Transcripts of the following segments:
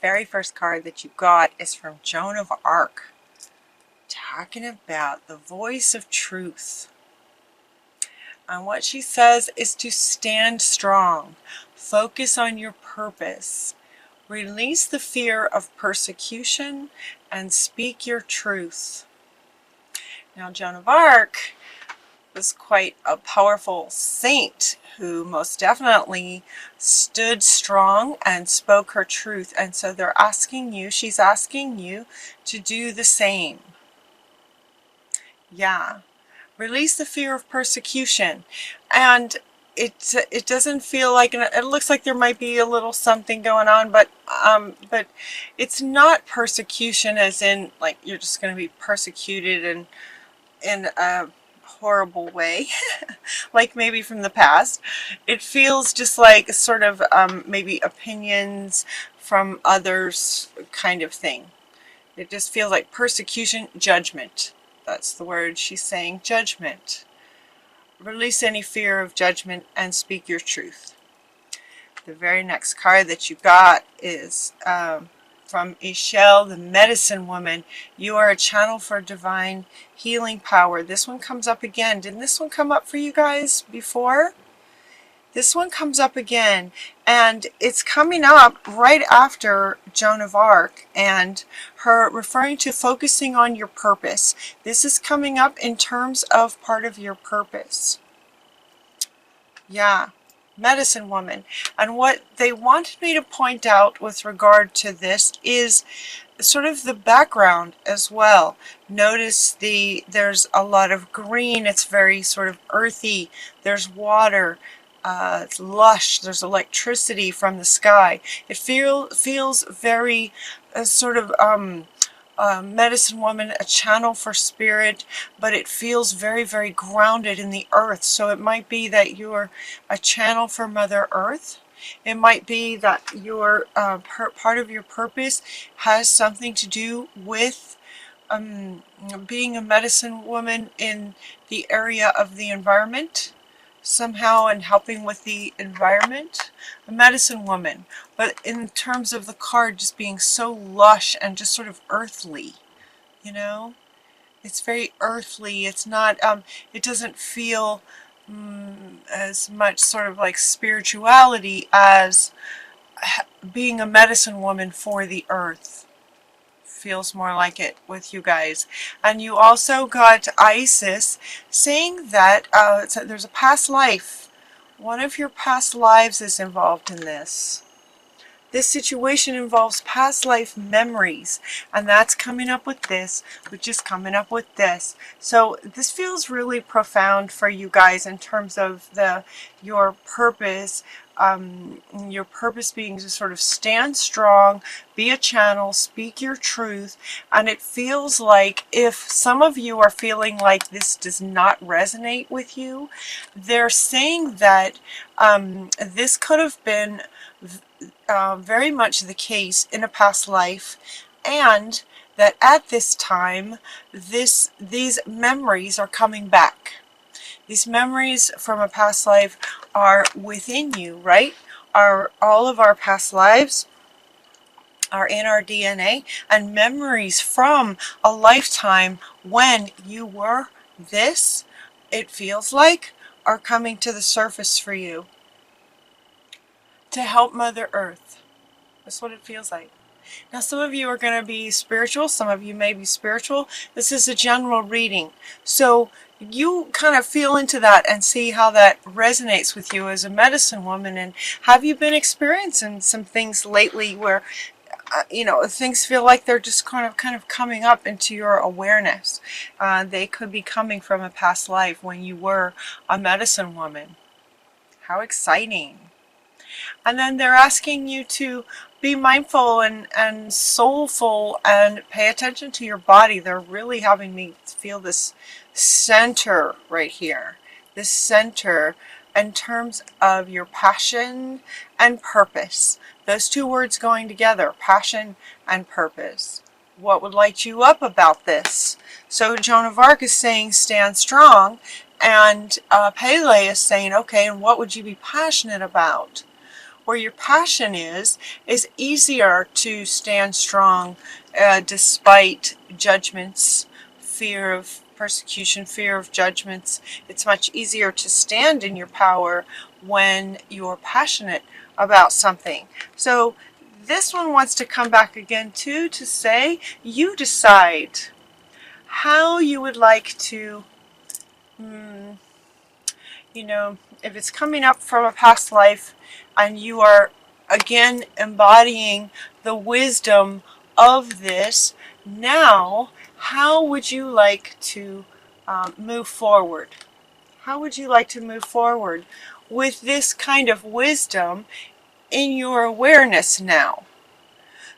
very first card that you got is from Joan of Arc, talking about the voice of truth. And what she says is to stand strong, focus on your purpose, release the fear of persecution, and speak your truth. Now, Joan of Arc was quite a powerful saint who most definitely stood strong and spoke her truth. And so she's asking you to do the same. Yeah. Release the fear of persecution. And it doesn't feel like, and it looks like there might be a little something going on, but it's not persecution as in like you're just going to be persecuted and in a horrible way like maybe from the past. It feels just like sort of maybe opinions from others kind of thing. It just feels like persecution, judgment. That's the word she's saying, judgment. Release any fear of judgment and speak your truth. The very next card that you got is from Ishel, the medicine woman. You are a channel for divine healing power. This one comes up again. Didn't this one come up for you guys before? This one comes up again, and it's coming up right after Joan of Arc and her referring to focusing on your purpose. This is coming up in terms of part of your purpose. Yeah. Medicine woman. And what they wanted me to point out with regard to this is sort of the background as well. Notice there's a lot of green. It's very sort of earthy. There's water. It's lush. There's electricity from the sky. It feels very sort of medicine woman, a channel for spirit, but it feels very, very grounded in the earth. So it might be that you're a channel for Mother Earth. It might be that your part of your purpose has something to do with being a medicine woman in the area of the environment somehow, and helping with the environment. A medicine woman, but in terms of the card just being so lush and just sort of earthly, you know, it's very earthly. It's not it doesn't feel as much sort of like spirituality as being a medicine woman for the earth. Feels more like it with you guys. And you also got Isis saying that there's a past life. One of your past lives is involved in this. This situation involves past life memories, and that's coming up with this, which is coming up with this. So this feels really profound for you guys in terms of your purpose. Your purpose being to sort of stand strong, be a channel, speak your truth. And it feels like if some of you are feeling like this does not resonate with you, they're saying that this could have been very much the case in a past life, and that at this time these memories are coming back. These memories from a past life are within you, right? All of our past lives are in our DNA, and memories from a lifetime when you were this, it feels like, are coming to the surface for you to help Mother Earth. That's what it feels like. Now, some of you are going to be spiritual. Some of you may be spiritual. This is a general reading. So you kind of feel into that and see how that resonates with you as a medicine woman. And have you been experiencing some things lately where, you know, things feel like they're just kind of coming up into your awareness? They could be coming from a past life when you were a medicine woman. How exciting. And then they're asking you to be mindful and soulful and pay attention to your body. They're really having me feel this center right here. This center in terms of your passion and purpose. Those two words going together, passion and purpose. What would light you up about this? So Joan of Arc is saying stand strong, and Pele is saying, okay, and what would you be passionate about? where your passion is easier to stand strong despite judgments, fear of persecution, fear of judgments. It's much easier to stand in your power when you're passionate about something. So this one wants to come back again too, to say you decide how you would like to, you know, if it's coming up from a past life and you are again embodying the wisdom of this, now how would you like to move forward? How would you like to move forward with this kind of wisdom in your awareness now?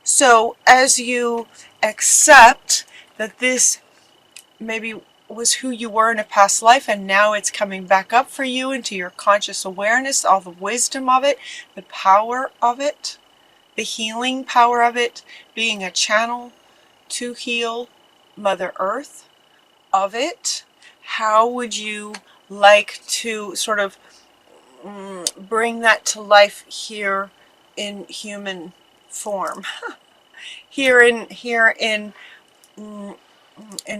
So as you accept that this maybe was who you were in a past life and now it's coming back up for you into your conscious awareness, all the wisdom of it, the power of it, the healing power of it, being a channel to heal Mother Earth of it, how would you like to sort of bring that to life here in human form? here in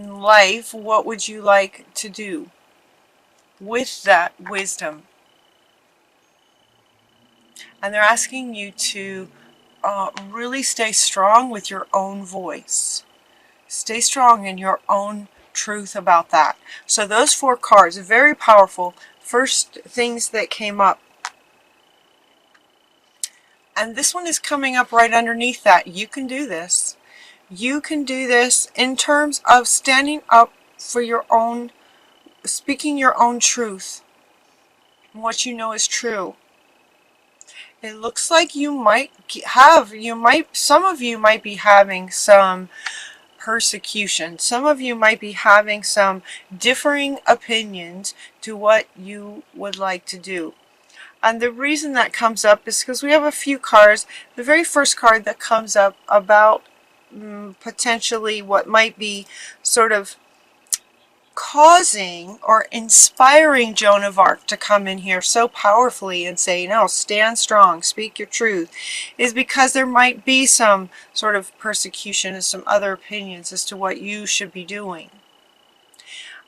life, what would you like to do with that wisdom? And they're asking you to really stay strong with your own voice. Stay strong in your own truth about that. So those 4 cards are very powerful. First things that came up. And this one is coming up right underneath that. You can do this. You can do this in terms of standing up for your own, speaking your own truth, what you know is true. It looks like you might have, some of you might be having some persecution. Some of you might be having some differing opinions to what you would like to do. And the reason that comes up is because we have a few cards. The very first card that comes up about potentially what might be sort of causing or inspiring Joan of Arc to come in here so powerfully and say, no, stand strong, speak your truth, is because there might be some sort of persecution and some other opinions as to what you should be doing.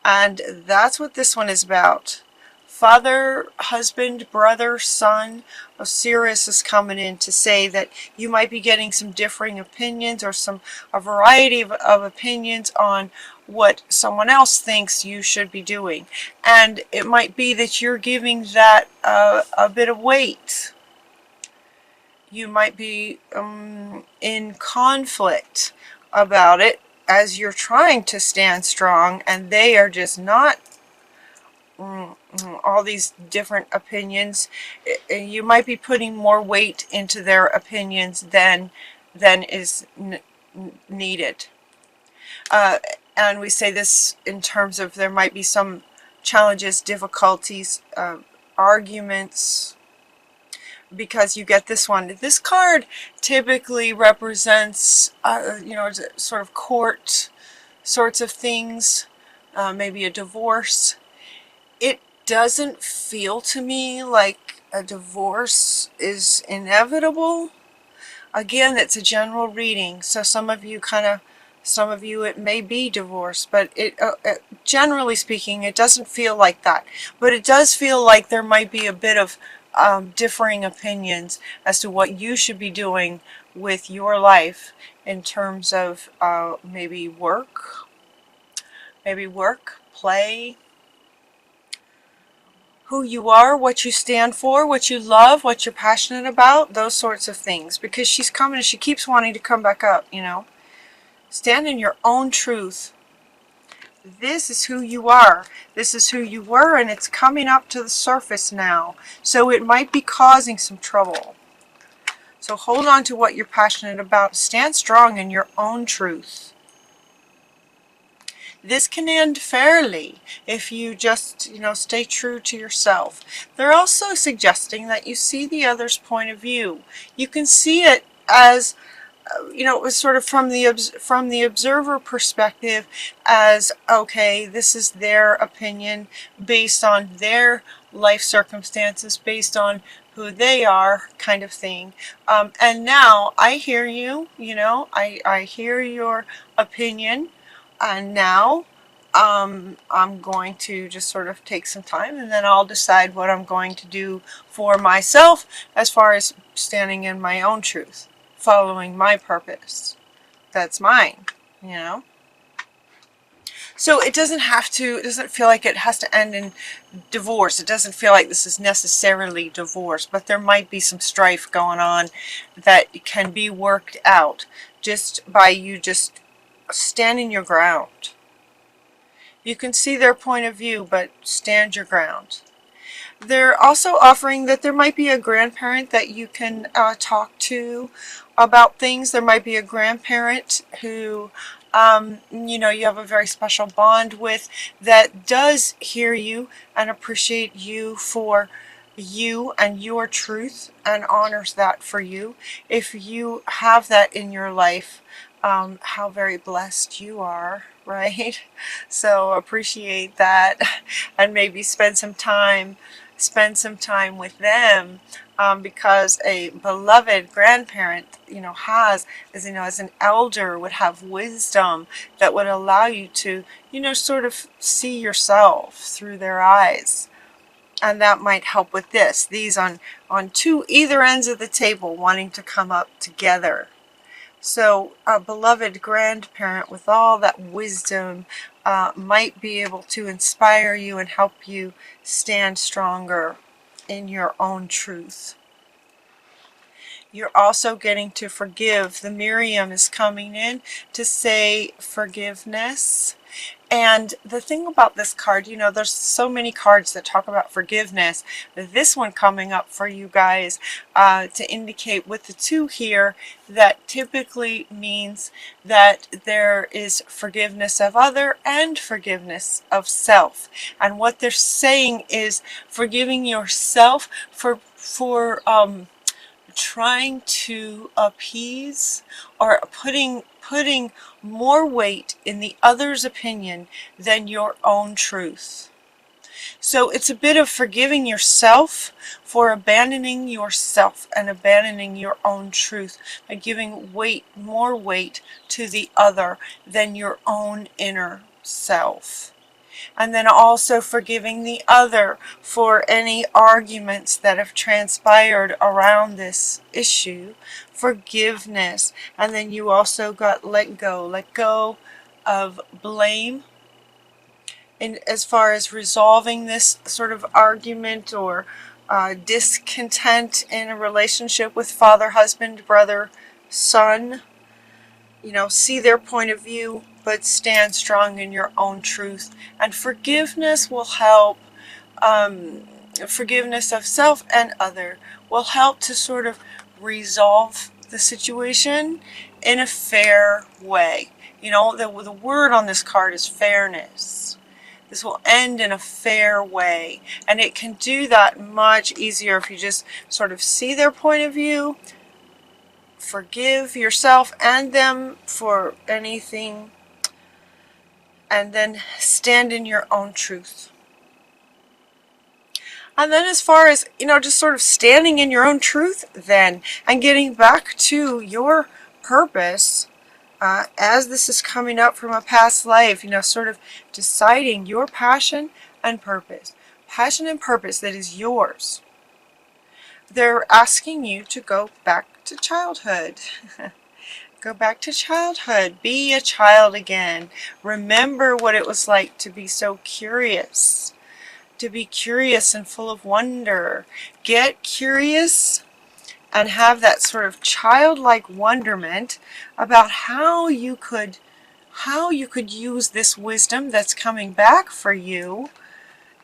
And that's what this one is about. Father, husband, brother, son, Osiris is coming in to say that you might be getting some differing opinions or a variety of opinions on what someone else thinks you should be doing. And it might be that you're giving that a bit of weight. You might be in conflict about it as you're trying to stand strong, and they are just not. All these different opinions, you might be putting more weight into their opinions than is needed. And we say this in terms of there might be some challenges, difficulties, arguments, because you get this one. This card typically represents, sort of court sorts of things, maybe a divorce. It doesn't feel to me like a divorce is inevitable. Again, it's a general reading, so some of you it may be divorce, but generally speaking, it doesn't feel like that. But it does feel like there might be a bit of differing opinions as to what you should be doing with your life in terms of maybe work, play, who you are, what you stand for, what you love, what you're passionate about, those sorts of things. Because she's coming and she keeps wanting to come back up, you know. Stand in your own truth. This is who you are. This is who you were, and it's coming up to the surface now. So it might be causing some trouble. So hold on to what you're passionate about. Stand strong in your own truth. This can end fairly if you just, stay true to yourself. They're also suggesting that you see the other's point of view. You can see it as, it was sort of from the observer perspective as, okay, this is their opinion based on their life circumstances, based on who they are, kind of thing. And now I hear you, I hear your opinion, and now I'm going to just sort of take some time, and then I'll decide what I'm going to do for myself as far as standing in my own truth, following my purpose. That's mine, you know. So it doesn't feel like it has to end in divorce. It doesn't feel like this is necessarily divorce, but there might be some strife going on that can be worked out just by you just standing your ground. You can see their point of view, but stand your ground. They're also offering that there might be a grandparent that you can talk to about things. There might be a grandparent who you have a very special bond with, that does hear you and appreciate you for you and your truth and honors that for you. If you have that in your life, how very blessed you are, right? So appreciate that, and maybe spend some time with them, because a beloved grandparent, has, as an elder, would have wisdom that would allow you to, sort of see yourself through their eyes. And that might help with this. These on either ends of the table wanting to come up together. So a beloved grandparent with all that wisdom might be able to inspire you and help you stand stronger in your own truth. You're also getting to forgive. The Miriam is coming in to say forgiveness. And the thing about this card, there's so many cards that talk about forgiveness. This one coming up for you guys to indicate with the 2 here, that typically means that there is forgiveness of other and forgiveness of self. And what they're saying is forgiving yourself for trying to appease or putting more weight in the other's opinion than your own truth. So it's a bit of forgiving yourself for abandoning yourself and abandoning your own truth by giving more weight to the other than your own inner self. And then also forgiving the other for any arguments that have transpired around this issue. Forgiveness. And then you also got let go of blame, and as far as resolving this sort of argument or discontent in a relationship with father, husband, brother, son. See their point of view, but stand strong in your own truth. And forgiveness will help, forgiveness of self and other will help to sort of resolve the situation in a fair way. The word on this card is fairness. This will end in a fair way. And it can do that much easier if you just sort of see their point of view, forgive yourself and them for anything, and then stand in your own truth. And then as far as, just sort of standing in your own truth then, and getting back to your purpose, as this is coming up from a past life, sort of deciding your passion and purpose. Passion and purpose that is yours. They're asking you to go back to childhood. Go back to childhood. Be a child again. Remember what it was like to be so curious. To be curious and full of wonder. Get curious and have that sort of childlike wonderment about how you could use this wisdom that's coming back for you,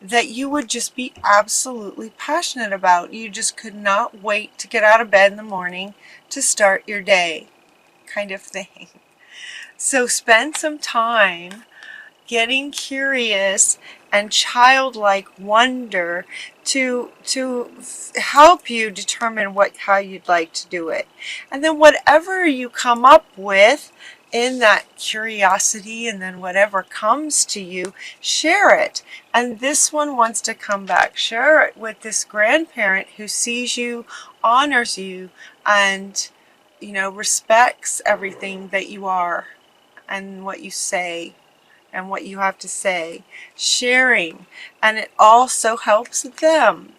that you would just be absolutely passionate about. You just could not wait to get out of bed in the morning to start your day, kind of thing. So spend some time getting curious and childlike wonder to help you determine how you'd like to do it. And then whatever you come up with, in that curiosity, and then whatever comes to you, share it. And this one wants to come back. Share it with this grandparent who sees you, honors you, and, you know, respects everything that you are and what you say and what you have to say. Sharing. And it also helps them.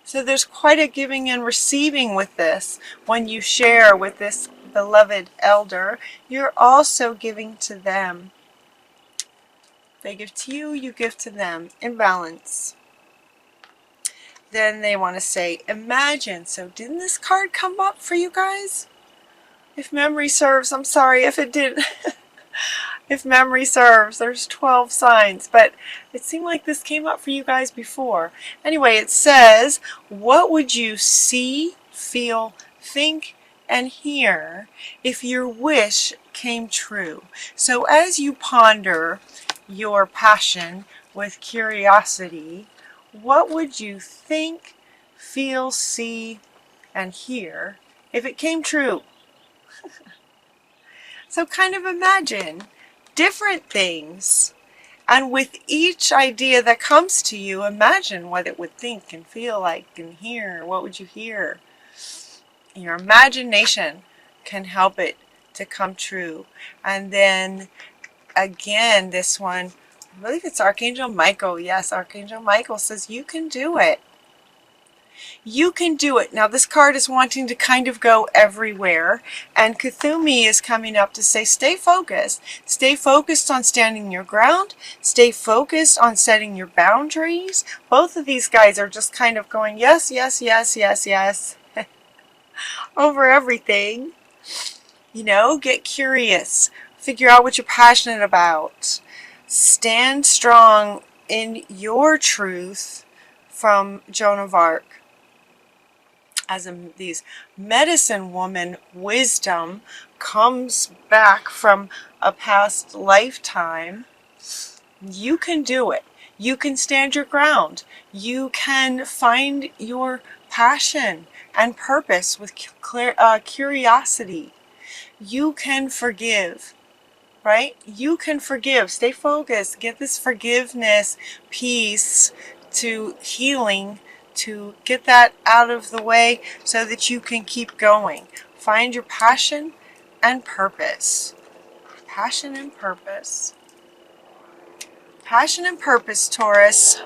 So there's quite a giving and receiving with this. When you share with this beloved elder, you're also giving to them. They give to you, you give to them, in balance. Then they want to say, imagine. So didn't this card come up for you guys? If memory serves, I'm sorry if it didn't. If memory serves, there's 12 signs, but it seemed like this came up for you guys before. Anyway, it says, what would you see, feel, think, and hear if your wish came true? So as you ponder your passion with curiosity, what would you think, feel, see, and hear if it came true? So kind of imagine different things, and with each idea that comes to you, imagine what it would think and feel like and hear. What would you hear? Your imagination can help it to come true. And then again, this one, I believe it's Archangel Michael. Yes, Archangel Michael says you can do it. You can do it. Now this card is wanting to kind of go everywhere, and Kuthumi is coming up to say stay focused. Stay focused on standing your ground. Stay focused on setting your boundaries. Both of these guys are just kind of going yes, yes, yes, yes, yes over everything. You know, get curious. Figure out what you're passionate about. Stand strong in your truth from Joan of Arc. As these medicine woman wisdom comes back from a past lifetime, you can do it. You can stand your ground. You can find your passion and purpose with curiosity. You can forgive, right? You can forgive. Stay focused. Get this forgiveness, peace, to healing, to get that out of the way so that you can keep going. Find your passion and purpose. Passion and purpose. Passion and purpose, Taurus.